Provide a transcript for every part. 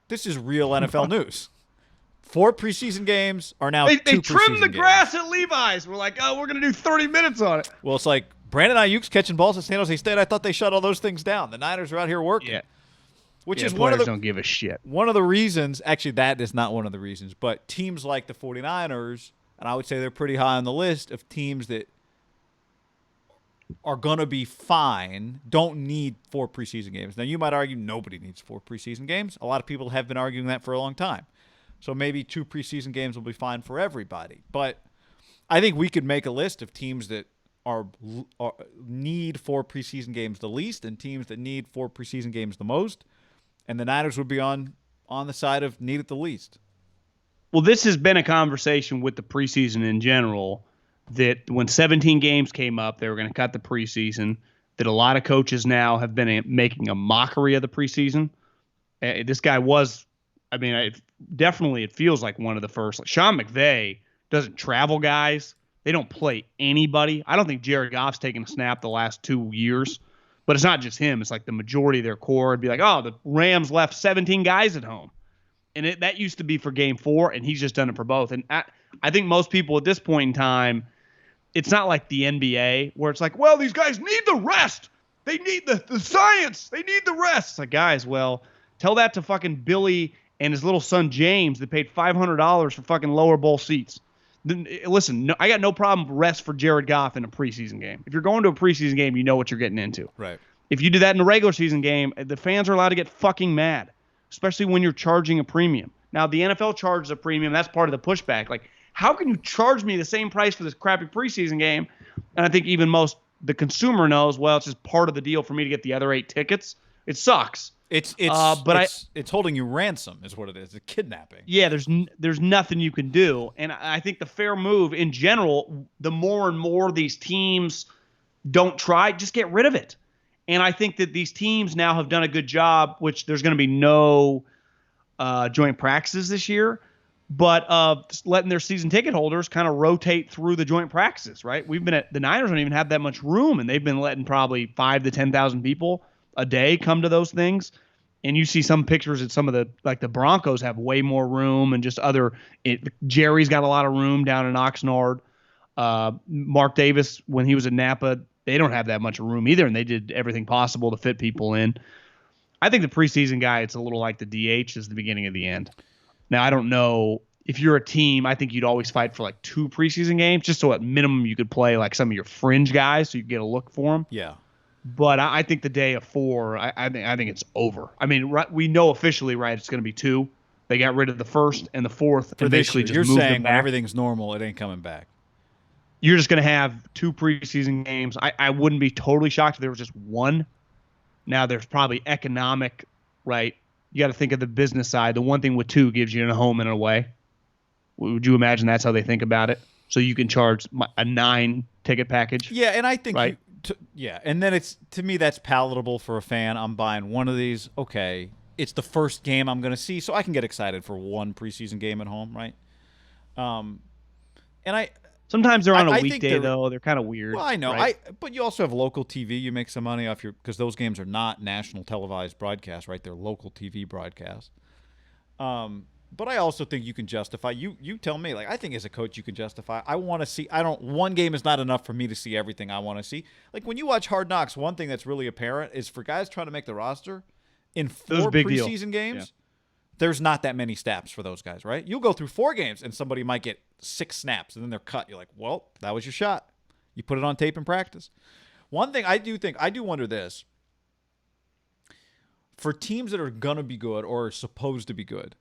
This is real NFL news. 4 preseason games are now They 2 trimmed the preseason grass games. at Levi's. We're like, oh, we're going to do 30 minutes on it. Well, it's like Brandon Ayuk's catching balls at San Jose State. I thought they shut all those things down. The Niners are out here working. Yeah. Which Yeah, is one of players the don't give a shit. one of the reasons. Actually, that is not one of the reasons. But teams like the 49ers, and I would say they're pretty high on the list of teams that are going to be fine, don't need 4 preseason games. Now, you might argue nobody needs 4 preseason games. A lot of people have been arguing that for a long time. So maybe 2 preseason games will be fine for everybody. But I think we could make a list of teams that need 4 preseason games the least and teams that need 4 preseason games the most. And the Niners would be on the side of need it the least. Well, this has been a conversation with the preseason in general, that when 17 games came up, they were going to cut the preseason, that a lot of coaches now have been making a mockery of the preseason. This guy was, definitely it feels like one of the first. Like Sean McVay doesn't travel guys. They don't play anybody. I don't think Jared Goff's taken a snap the last 2 years. But it's not just him. It's like the majority of their core would be like, oh, the Rams left 17 guys at home. And that used to be for game 4, and he's just done it for both. And I think most people at this point in time, it's not like the NBA where it's like, well, these guys need the rest. They need the science. They need the rest. It's like, guys, well, tell that to fucking Billy and his little son James that paid $500 for fucking lower bowl seats. Listen, I got no problem rest for Jared Goff in a preseason game. If you're going to a preseason game, you know what you're getting into. Right. If you do that in a regular season game, the fans are allowed to get fucking mad, especially when you're charging a premium. Now, the NFL charges a premium. That's part of the pushback. Like, how can you charge me the same price for this crappy preseason game? And I think even the consumer knows, well, it's just part of the deal for me to get the other 8 tickets. It sucks. It's holding you ransom is what it is. It's kidnapping. Yeah, there's nothing you can do. And I think the fair move in general, the more and more these teams don't try, just get rid of it. And I think that these teams now have done a good job, which there's going to be no joint practices this year, but just letting their season ticket holders kind of rotate through the joint practices, right? The Niners don't even have that much room, and they've been letting probably 5,000 to 10,000 people a day come to those things. And you see some pictures at some of the Broncos have way more room, and just Jerry's got a lot of room down in Oxnard. Mark Davis, when he was at Napa, they don't have that much room either, and they did everything possible to fit people in. I think the preseason guy, it's a little like the DH is the beginning of the end. Now, I don't know if you're a team, I think you'd always fight for like 2 preseason games, just so at minimum you could play like some of your fringe guys so you get a look for them. Yeah. But I think the day of 4, I think it's over. I mean, we know officially, right, it's going to be 2. They got rid of the first and the fourth. For and basically just you're moved saying them when back. everything's normal, it ain't coming back. You're just going to have 2 preseason games. I wouldn't be totally shocked if there was just 1. Now, there's probably economic, right? You got to think of the business side. The one thing with 2 gives you a home and away. Would you imagine that's how they think about it? So you can charge a 9 ticket package. Yeah, and I think right? and then to me that's palatable for a fan. I'm buying one of these. Okay, it's the first game I'm going to see, so I can get excited for 1 preseason game at home, right? And sometimes they're on a weekday though. They're kind of weird. Well, I know. Right? But you also have local TV. You make some money off because those games are not national televised broadcasts, right? They're local TV broadcasts. But I also think you can justify. You tell me. Like, I think as a coach, you can justify. I want to see. One game is not enough for me to see everything I want to see. Like when you watch Hard Knocks, one thing that's really apparent is for guys trying to make the roster in 4 preseason games. There's not that many snaps for those guys, right? You'll go through 4 games and somebody might get 6 snaps and then they're cut. You're like, well, that was your shot. You put it on tape in practice. One thing I do wonder this. For teams that are going to be good or are supposed to be good,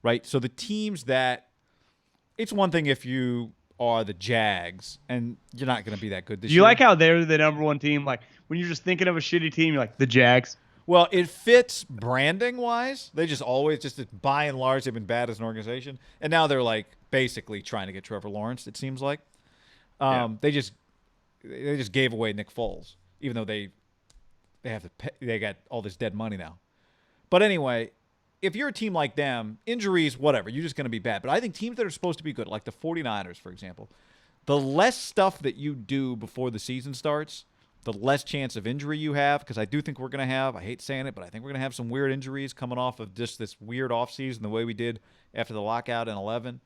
right? So the teams that – it's one thing if you are the Jags and you're not going to be that good this year. Do you like how they're the number 1 team? Like when you're just thinking of a shitty team, you're like, the Jags. Well, it fits branding-wise. They just always, by and large, they've been bad as an organization. And now they're, like, basically trying to get Trevor Lawrence, it seems like. They just gave away Nick Foles, even though they have to pay, they got all this dead money now. But anyway, if you're a team like them, injuries, whatever, you're just going to be bad. But I think teams that are supposed to be good, like the 49ers, for example, the less stuff that you do before the season starts, the less chance of injury you have, because I do think we're going to have, I hate saying it, but I think we're going to have some weird injuries coming off of just this weird offseason, the way we did after the lockout in 11.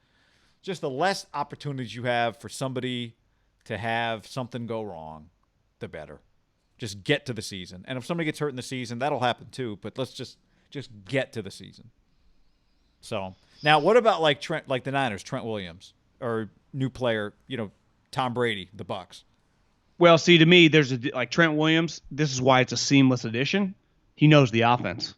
Just the less opportunities you have for somebody to have something go wrong, the better. Just get to the season. And if somebody gets hurt in the season, that'll happen too, but let's just get to the season. So, now what about like the Niners, Trent Williams, or new player, Tom Brady, the Bucks? Well, see, to me, there's like Trent Williams. This is why it's a seamless addition. He knows the offense.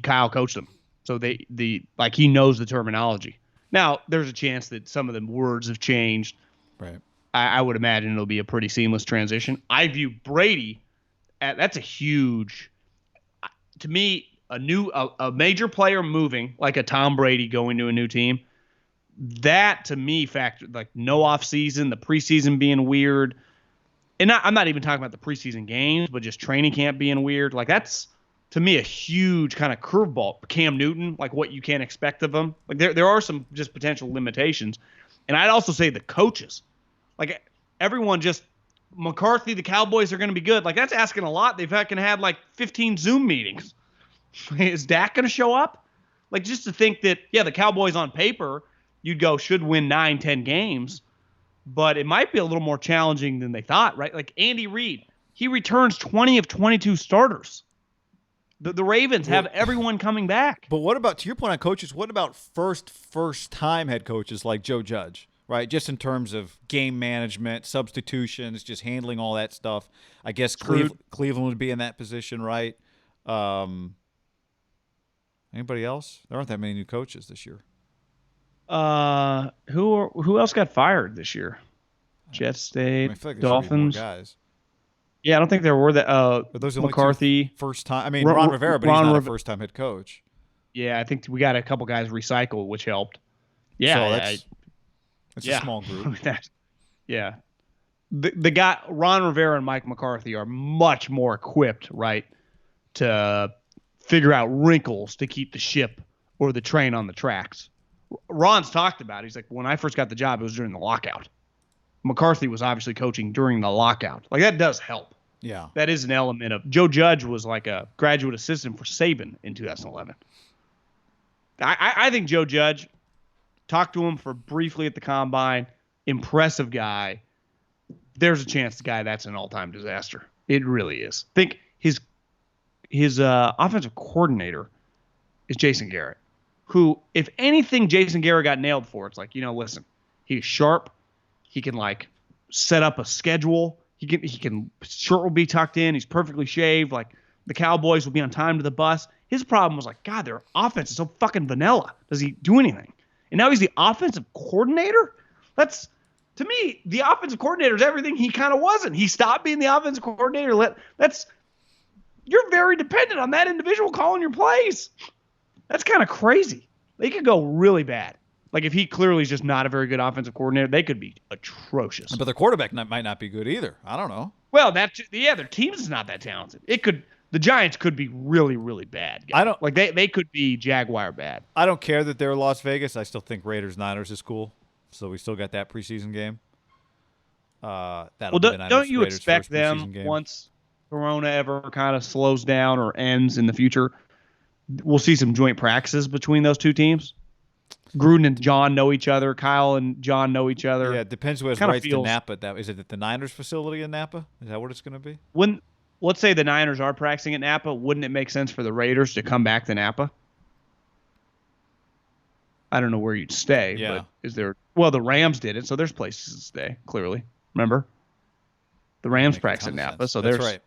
Kyle coached him, so he knows the terminology. Now, there's a chance that some of the words have changed. Right. I would imagine it'll be a pretty seamless transition. I view Brady. That's a huge, to me, a major player moving, like a Tom Brady going to a new team. That to me factored, like no offseason, the preseason being weird. And I'm not even talking about the preseason games, but just training camp being weird. Like that's, to me, a huge kind of curveball. Cam Newton, like what you can't expect of him. Like there are some just potential limitations. And I'd also say the coaches. Like everyone just, McCarthy, the Cowboys are going to be good. Like that's asking a lot. They've fucking had like 15 Zoom meetings. Is Dak going to show up? Like just to think that, yeah, the Cowboys on paper, you'd go should win 9-10 games. But it might be a little more challenging than they thought, right? Like Andy Reid, he returns 20 of 22 starters. The Ravens have everyone coming back. But what about, to your point on coaches, what about first-time head coaches like Joe Judge, right? Just in terms of game management, substitutions, just handling all that stuff. I guess Cleveland would be in that position, right? Anybody else? There aren't that many new coaches this year. Who else got fired this year? Jets stayed. I feel like Dolphins. more guys. Yeah, I don't think there were that. But those are McCarthy. First time. I mean, Ron Rivera, but he's not a first time head coach. Yeah, I think we got a couple guys recycled, which helped. Yeah, so that's a small group. Yeah, the guy Ron Rivera and Mike McCarthy are much more equipped, right, to figure out wrinkles to keep the ship or the train on the tracks. Ron's talked about it. He's like, when I first got the job, it was during the lockout. McCarthy was obviously coaching during the lockout. Like, that does help. Yeah. That is an element of – Joe Judge was like a graduate assistant for Saban in 2011. I think Joe Judge, talked to him for briefly at the Combine, impressive guy. There's a chance the guy that's an all-time disaster. It really is. Think his offensive coordinator is Jason Garrett, who, if anything Jason Garrett got nailed for, it's like, listen, he's sharp. He can like set up a schedule. He can shirt will be tucked in. He's perfectly shaved. Like the Cowboys will be on time to the bus. His problem was like, God, their offense is so fucking vanilla. Does he do anything? And now he's the offensive coordinator? That's, to me, the offensive coordinator is everything he kind of wasn't. He stopped being the offensive coordinator. You're very dependent on that individual calling your plays. That's kind of crazy. They could go really bad. Like, if he clearly is just not a very good offensive coordinator, they could be atrocious. But their quarterback might not be good either. I don't know. Well, their team is not that talented. The Giants could be really, really bad. They could be Jaguar bad. I don't care that they're Las Vegas. I still think Raiders-Niners is cool. So we still got that preseason game. Don't you expect them, once Corona ever kind of slows down or ends in the future, we'll see some joint practices between those two teams? Gruden and John know each other. Kyle and John know each other. Yeah, it depends who has rights to Napa. Is it at the Niners facility in Napa? Is that what it's going to be? Let's say the Niners are practicing at Napa, wouldn't it make sense for the Raiders to come back to Napa? I don't know where you'd stay, but is there? Well, the Rams did it, so there's places to stay. Clearly, remember the Rams practice at Napa, so that's right.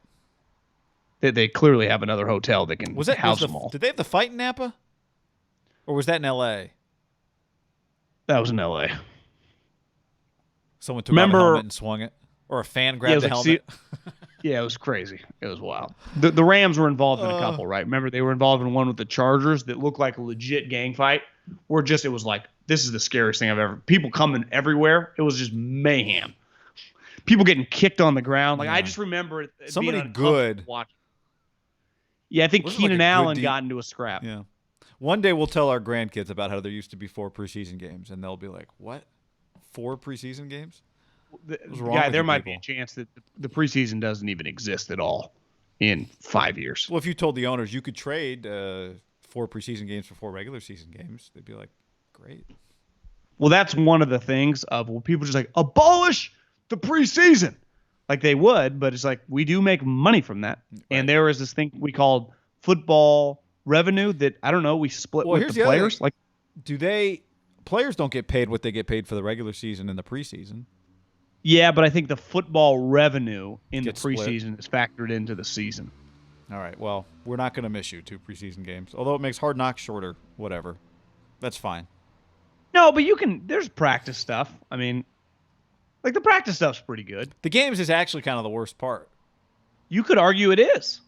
They clearly have another hotel that can house them all. Did they have the fight in Napa, or was that in L.A.? That was in L.A. Someone took out a helmet and swung it, or a fan grabbed the helmet. Yeah, it was crazy. It was wild. The Rams were involved in a couple, right? Remember, they were involved in one with the Chargers that looked like a legit gang fight, where it was like, this is the scariest thing I've ever. People coming everywhere. It was just mayhem. People getting kicked on the ground. Like I just remember it. Somebody good. Yeah, I think Keenan Allen got into a scrap. Yeah. One day we'll tell our grandkids about how there used to be 4 preseason games, and they'll be like, "What? 4 preseason games?" What's wrong Guy, with there you might be a people? chance that the preseason doesn't even exist at all in 5 years. Well, if you told the owners you could trade 4 preseason games for 4 regular season games, they'd be like, great. Well, that's one of the things of people just like abolish the preseason. Like they would, but it's like we do make money from that. Right. And there is this thing we called football revenue that I don't know, we split Well, with here's the the other players. thing. Like, Players don't get paid what they get paid for the regular season and the preseason? yeah, but I think the football revenue in the Gets split. preseason is factored into the season. All right. Well, we're not going to miss you 2 preseason games, although it makes Hard Knocks shorter. Whatever. That's fine. No, but there's practice stuff. I mean, like the practice stuff's pretty good. The games is actually kind of the worst part. You could argue it is.